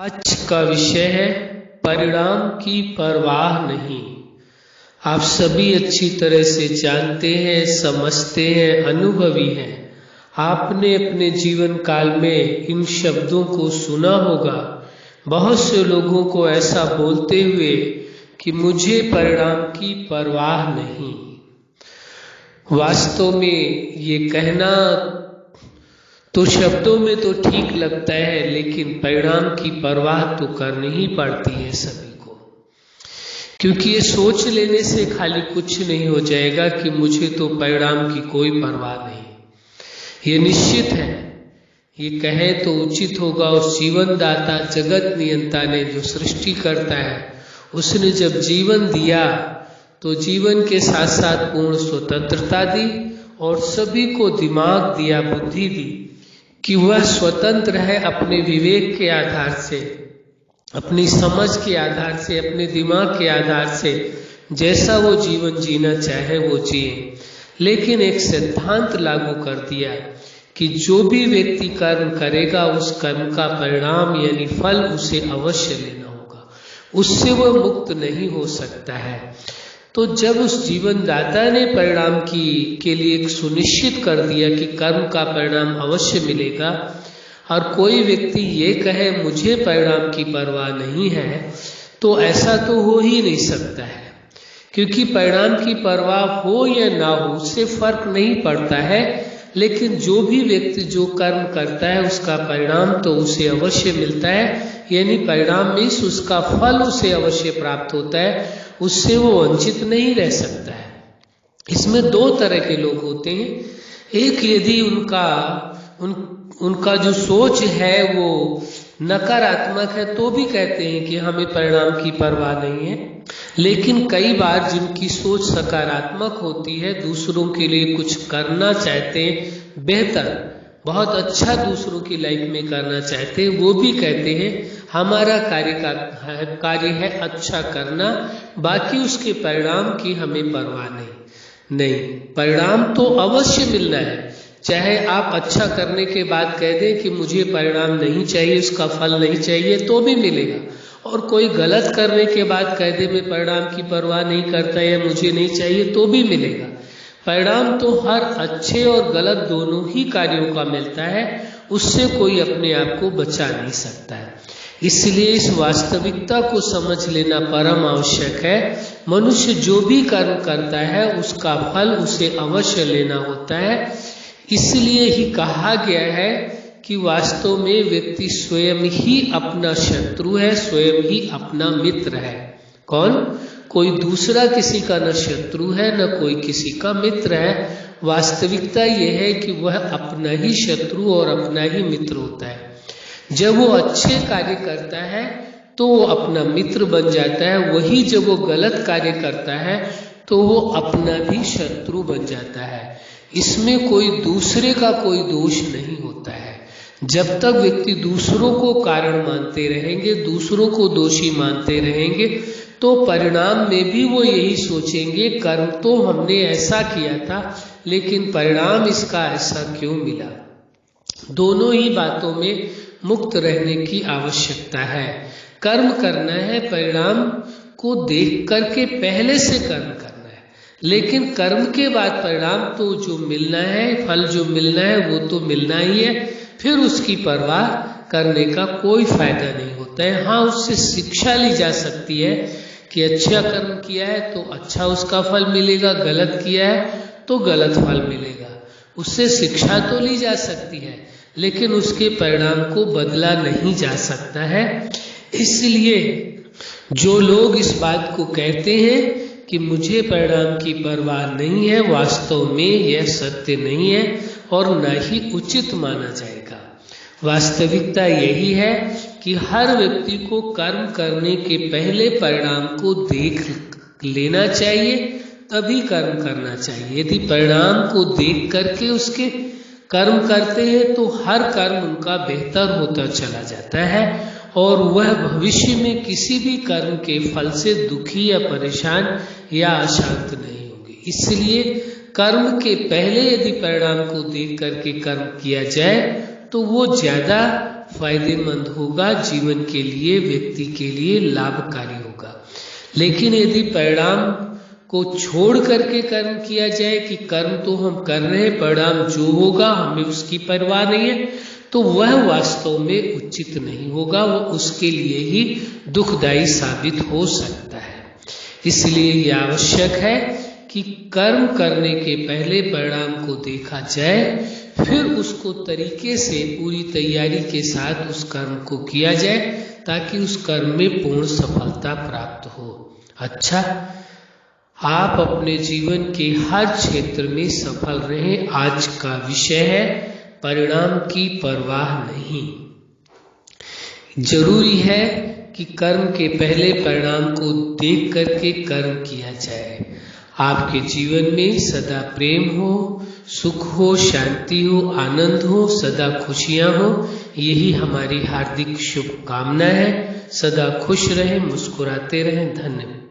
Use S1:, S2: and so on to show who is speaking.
S1: आज का विषय है परिणाम की परवाह नहीं। आप सभी अच्छी तरह से जानते हैं, समझते हैं, अनुभवी हैं। आपने अपने जीवन काल में इन शब्दों को सुना होगा। बहुत से लोगों को ऐसा बोलते हुए कि मुझे परिणाम की परवाह नहीं। वास्तव में ये कहना तो शब्दों में तो ठीक लगता है, लेकिन परिणाम की परवाह तो करनी ही पड़ती है सभी को, क्योंकि ये सोच लेने से खाली कुछ नहीं हो जाएगा कि मुझे तो परिणाम की कोई परवाह नहीं। ये निश्चित है, ये कहें तो उचित होगा। उस जीवन दाता जगत नियंता ने, जो सृष्टि करता है, उसने जब जीवन दिया तो जीवन के साथ साथ पूर्ण स्वतंत्रता दी और सभी को दिमाग दिया, बुद्धि दी कि वह स्वतंत्र है अपने विवेक के आधार से, अपनी समझ के आधार से, अपने दिमाग के आधार से जैसा वो जीवन जीना चाहे वो जिए। लेकिन एक सिद्धांत लागू कर दिया कि जो भी व्यक्ति कर्म करेगा उस कर्म का परिणाम यानी फल उसे अवश्य लेना होगा, उससे वह मुक्त नहीं हो सकता है। तो जब उस जीवन दाता ने परिणाम के लिए एक सुनिश्चित कर दिया कि कर्म का परिणाम अवश्य मिलेगा, और कोई व्यक्ति ये कहे मुझे परिणाम की परवाह नहीं है, तो ऐसा तो हो ही नहीं सकता है। क्योंकि परिणाम की परवाह हो या ना हो उससे फर्क नहीं पड़ता है, लेकिन जो भी व्यक्ति जो कर्म करता है उसका परिणाम तो उसे अवश्य मिलता है, यानी परिणाम मीन्स उसका फल उसे अवश्य प्राप्त होता है, उससे वो वंचित नहीं रह सकता है। इसमें दो तरह के लोग होते हैं। एक यदि उनका जो सोच है वो नकारात्मक है तो भी कहते हैं कि हमें परिणाम की परवाह नहीं है। लेकिन कई बार जिनकी सोच सकारात्मक होती है, दूसरों के लिए कुछ करना चाहते हैं, बेहतर बहुत अच्छा दूसरों की लाइफ में करना चाहते हैं, वो भी कहते हैं हमारा कार्य है अच्छा करना, बाकी उसके परिणाम की हमें परवाह नहीं। परिणाम तो अवश्य मिलना है। चाहे आप अच्छा करने के बाद कह दें कि मुझे परिणाम नहीं चाहिए, उसका फल नहीं चाहिए, तो भी मिलेगा। और कोई गलत करने के बाद कह दे मैं परिणाम की परवाह नहीं करता या मुझे नहीं चाहिए, तो भी मिलेगा। परिणाम तो हर अच्छे और गलत दोनों ही कार्यों का मिलता है, उससे कोई अपने आप को बचा नहीं सकता है। इसलिए इस वास्तविकता को समझ लेना परम आवश्यक है। मनुष्य जो भी कर्म करता है उसका फल उसे अवश्य लेना होता है। इसलिए ही कहा गया है कि वास्तव में व्यक्ति स्वयं ही अपना शत्रु है, स्वयं ही अपना मित्र है। कौन? कोई दूसरा किसी का न शत्रु है न कोई किसी का मित्र है। वास्तविकता यह है कि वह अपना ही शत्रु और अपना ही मित्र होता है। जब वो अच्छे कार्य करता है तो वो अपना मित्र बन जाता है, वही जब वो गलत कार्य करता है तो वो अपना भी शत्रु बन जाता है। इसमें कोई दूसरे का कोई दोष नहीं होता है। जब तक व्यक्ति दूसरों को कारण मानते रहेंगे, दूसरों को दोषी मानते रहेंगे, तो परिणाम में भी वो यही सोचेंगे कर्म तो हमने ऐसा किया था, लेकिन परिणाम इसका ऐसा क्यों मिला। दोनों ही बातों में मुक्त रहने की आवश्यकता है। कर्म करना है, परिणाम को देख करके पहले से कर्म करना है, लेकिन कर्म के बाद परिणाम तो जो मिलना है, फल जो मिलना है वो तो मिलना ही है। फिर उसकी परवाह करने का कोई फायदा नहीं होता है। हाँ, उससे शिक्षा ली जा सकती है कि अच्छा कर्म किया है तो अच्छा उसका फल मिलेगा, गलत किया है तो गलत फल मिलेगा। उससे शिक्षा तो ली जा सकती है, लेकिन उसके परिणाम को बदला नहीं जा सकता है। इसलिए जो लोग इस बात को कहते हैं कि मुझे परिणाम की परवाह नहीं है, वास्तव में यह सत्य नहीं है और न ही उचित माना जाएगा। वास्तविकता यही है कि हर व्यक्ति को कर्म करने के पहले परिणाम को देख लेना चाहिए, तभी कर्म करना चाहिए। यदि परिणाम को देख करके उसके कर्म करते हैं तो हर कर्म उनका बेहतर होता चला जाता है और वह भविष्य में किसी भी कर्म के फल से दुखी या परेशान या अशांत नहीं होंगे। इसलिए कर्म के पहले यदि परिणाम को देख करके कर्म किया जाए तो वो ज्यादा फायदेमंद होगा, जीवन के लिए, व्यक्ति के लिए लाभकारी होगा। लेकिन यदि परिणाम को छोड़ करके कर्म किया जाए कि कर्म तो हम कर रहे हैं, परिणाम जो होगा हमें उसकी परवाह नहीं है, तो वह वास्तव में उचित नहीं होगा, वह उसके लिए ही दुखदायी साबित हो सकता है। इसलिए यह आवश्यक है कि कर्म करने के पहले परिणाम को देखा जाए, फिर उसको तरीके से पूरी तैयारी के साथ उस कर्म को किया जाए, ताकि उस कर्म में पूर्ण सफलता प्राप्त हो। अच्छा, आप अपने जीवन के हर क्षेत्र में सफल रहें। आज का विषय है परिणाम की परवाह नहीं। जरूरी है कि कर्म के पहले परिणाम को देख करके कर्म किया जाए। आपके जीवन में सदा प्रेम हो, सुख हो, शांति हो, आनंद हो, सदा खुशियां हो, यही हमारी हार्दिक शुभकामना है। सदा खुश रहें, मुस्कुराते रहें। धन्यवाद।